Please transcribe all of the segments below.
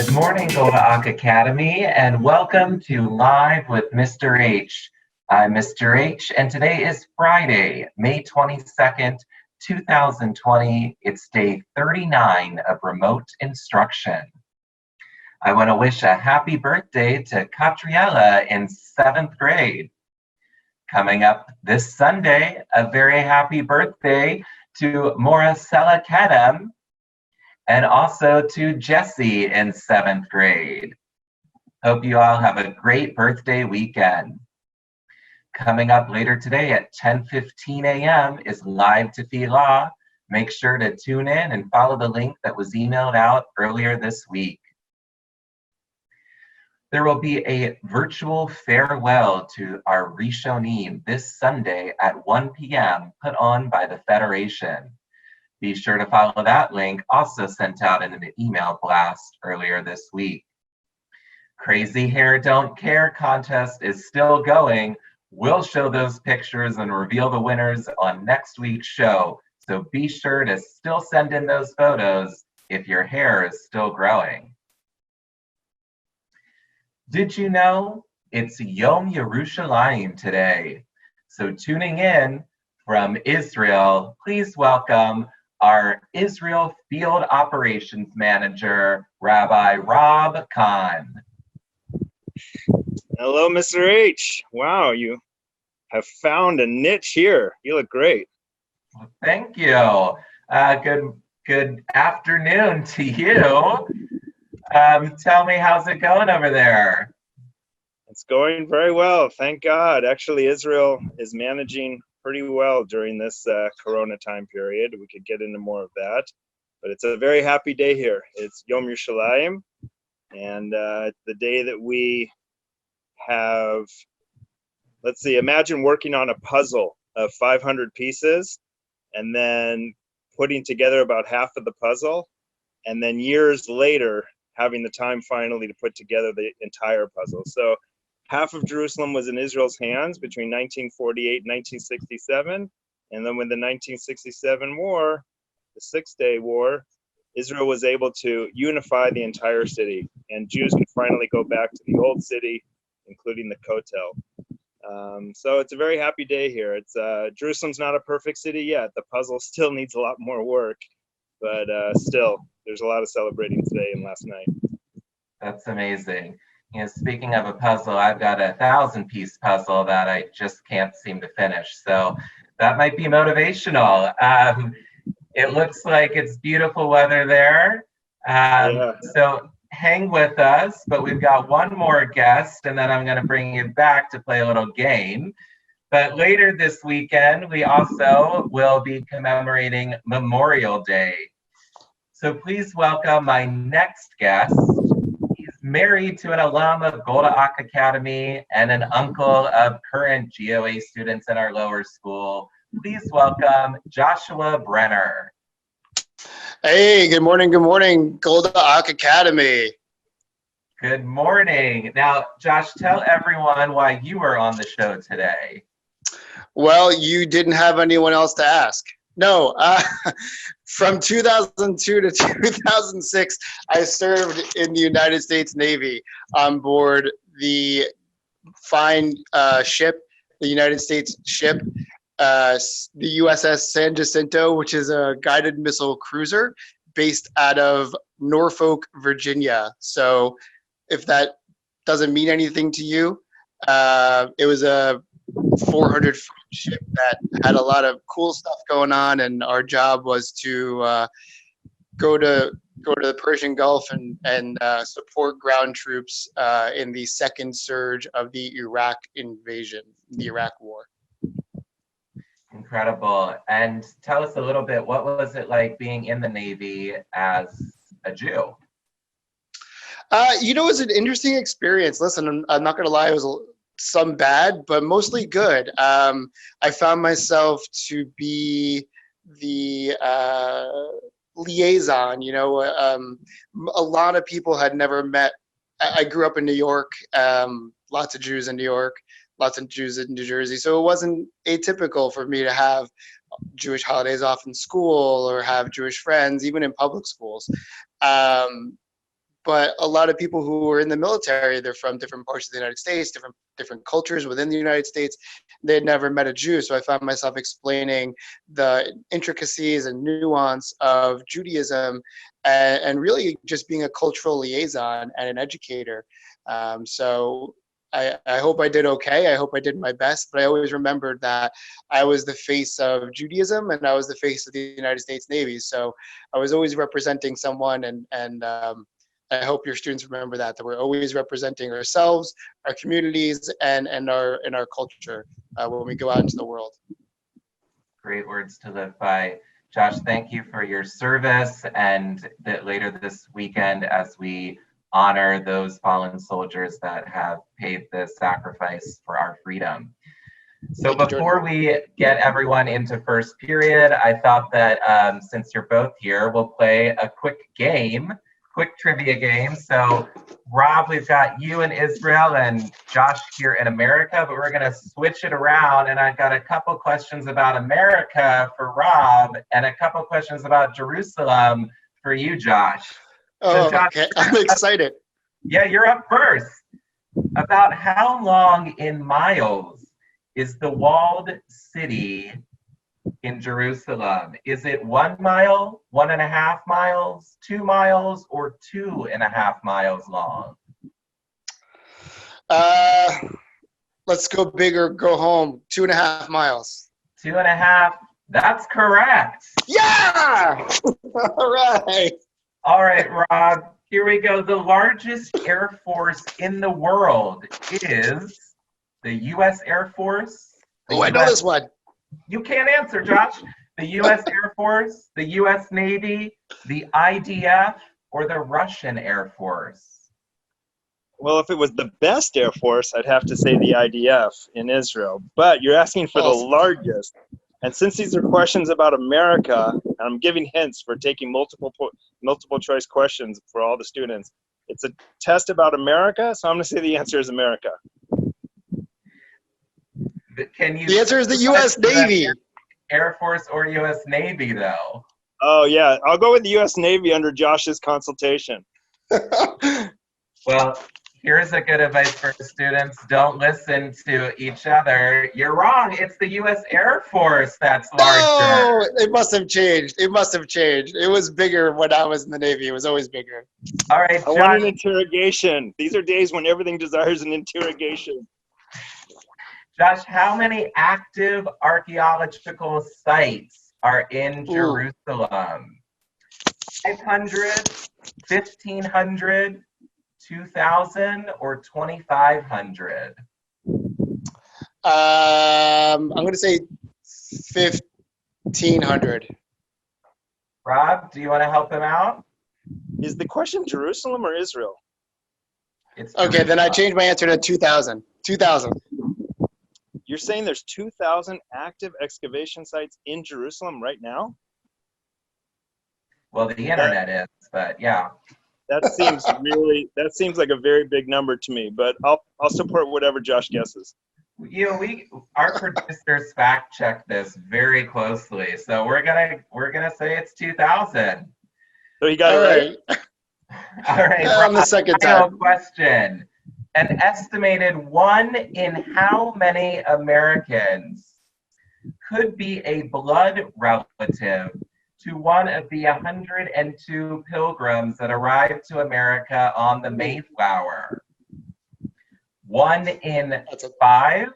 Good morning, Golda Academy, and welcome to Live with Mr. H. I'm Mr. H, and today is Friday, May 22nd, 2020. It's day 39 of remote instruction. I want to wish a happy birthday to Catriella in 7th grade. Coming up this Sunday, a very happy birthday to Moracella Kedem, and also to Jessie in 7th grade. Hope you all have a great birthday weekend. Coming up later today at 10:15 a.m. is Live to Filah. Make sure to tune in and follow the link that was emailed out earlier this week. There will be a virtual farewell to our Rishonim this Sunday at 1 p.m. put on by the Federation. Be sure to follow that link, also sent out in an email blast earlier this week. Crazy Hair Don't Care contest is still going. We'll show those pictures and reveal the winners on next week's show. So be sure to still send in those photos if your hair is still growing. Did you know it's Yom Yerushaliyim today? So tuning in from Israel, please welcome our Israel Field Operations Manager, Rabbi Rob Kahn. Hello, Mr. H. Wow, you have found a niche here. You look great. Well, thank you. Good afternoon to you. Tell me, how's it going over there? It's going very well, thank God. Actually, Israel is managing pretty well during this Corona time period. We could get into more of that, but it's a very happy day here. It's Yom Yerushaliyim, and the day that we have, let's see, imagine working on a puzzle of 500 pieces and then putting together about half of the puzzle, and then years later having the time finally to put together the entire puzzle. So half of Jerusalem was in Israel's hands between 1948 and 1967. And then when the 1967 war, the Six-Day War, Israel was able to unify the entire city. And Jews could finally go back to the old city, including the Kotel. So it's a very happy day here. It's Jerusalem's not a perfect city yet. The puzzle still needs a lot more work. But still, there's a lot of celebrating today and last night. That's amazing. You know, speaking of a puzzle, I've got a 1,000-piece puzzle that I just can't seem to finish. So that might be motivational. It looks like it's beautiful weather there. So hang with us, but we've got one more guest, and then I'm going to bring you back to play a little game. But later this weekend, we also will be commemorating Memorial Day. So please welcome my next guest. Married to an alum of Golda Academy and an uncle of current GOA students in our lower school. Please welcome Joshua Brenner. Hey, good morning, Golda Academy. Good morning. Now, Josh, tell everyone why you were on the show today. Well, you didn't have anyone else to ask. No, from 2002 to 2006, I served in the United States Navy on board the fine ship, the United States ship, the USS San Jacinto, which is a guided missile cruiser based out of Norfolk, Virginia. So if that doesn't mean anything to you, it was a 400-foot ship that had a lot of cool stuff going on, and our job was to go to the Persian Gulf and support ground troops in the second surge of the Iraq invasion, the Iraq War. Incredible. And tell us a little bit, what was it like being in the Navy as a Jew? It was an interesting experience. Listen, I'm not going to lie, it was some bad, but mostly good. I found myself to be the liaison. A lot of people had never met. I grew up in New York, lots of Jews in New York, lots of Jews in New Jersey. So it wasn't atypical for me to have Jewish holidays off in school or have Jewish friends, even in public schools. but a lot of people who were in the military, they're from different parts of the United States, different cultures within the United States. They had never met a Jew, so I found myself explaining the intricacies and nuance of Judaism, and really just being a cultural liaison and an educator. So I hope I did okay. I hope I did my best, but I always remembered that I was the face of Judaism and I was the face of the United States Navy. So I was always representing someone, and I hope your students remember that we're always representing ourselves, our communities, and our culture when we go out into the world. Great words to live by. Josh, thank you for your service, and that later this weekend as we honor those fallen soldiers that have paid the sacrifice for our freedom. So before we get everyone into first period, I thought that since you're both here, we'll play a quick trivia game. So Rob, we've got you in Israel and Josh here in America, but we're gonna switch it around, and I've got a couple questions about America for Rob and a couple questions about Jerusalem for you, Josh. Oh, So Josh, okay. I'm excited. Yeah, you're up first. About how long in miles is the walled city in Jerusalem? Is it 1 mile, 1.5 miles, 2 miles, or 2.5 miles long? Let's go big or go home. 2.5 miles. 2.5. That's correct. Yeah! All right. All right, Rob, here we go. The largest air force in the world is the U.S. Air Force. Oh, I know this one. You can't answer, Josh. The U.S. Air Force, the U.S. Navy, the IDF, or the Russian Air Force? Well, if it was the best Air Force, I'd have to say the IDF in Israel. But you're asking for the largest. And since these are questions about America, and I'm giving hints for taking multiple choice questions for all the students, it's a test about America, so I'm going to say the answer is America. The answer is the U.S. Navy. Air Force or U.S. Navy, though? Oh, yeah. I'll go with the U.S. Navy under Josh's consultation. Well, here's a good advice for the students. Don't listen to each other. You're wrong. It's the U.S. Air Force that's larger. Oh, it must have changed. It must have changed. It was bigger when I was in the Navy. It was always bigger. All right, I want an interrogation. These are days when everything desires an interrogation. Josh, how many active archaeological sites are in Jerusalem? 500, 1,500, 2,000, or 2,500? I'm going to say 1,500. Rob, do you want to help him out? Is the question Jerusalem or Israel? It's okay, then I changed my answer to 2,000. 2,000. You're saying there's 2,000 active excavation sites in Jerusalem right now? Well, the internet is, but yeah. That seems like a very big number to me, but I'll support whatever Josh guesses. You know, our producers fact check this very closely, so we're gonna say it's 2,000. So you got it right. All right. On the second time. Question. An estimated 1 in how many Americans could be a blood relative to one of the 102 pilgrims that arrived to America on the Mayflower? 1 in 5,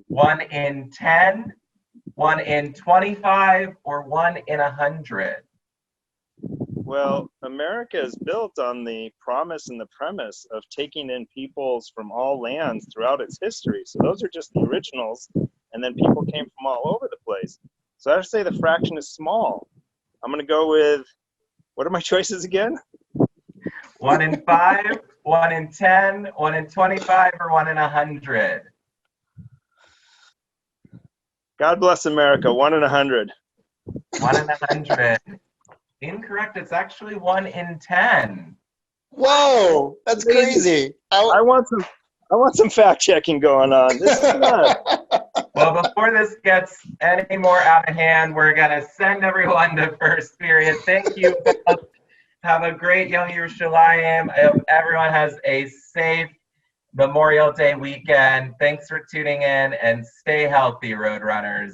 1 in 10, 1 in 25, or 1 in 100? Well, America is built on the promise and the premise of taking in peoples from all lands throughout its history. So those are just the originals, and then people came from all over the place. So I would say the fraction is small. I'm going to go with, what are my choices again? 1 in 5, 1 in 10, 1 in 25, or 1 in 100? God bless America, 1 in 100. 1 in 100. Incorrect. It's actually 1 in 10. Whoa, that's crazy. I want some fact checking going on. This is fun. Well, before this gets any more out of hand, we're gonna send everyone to first period. Thank you both Have a great Yom Yerushaliyim. I hope everyone has a safe Memorial Day weekend. Thanks for tuning in and stay healthy, Roadrunners.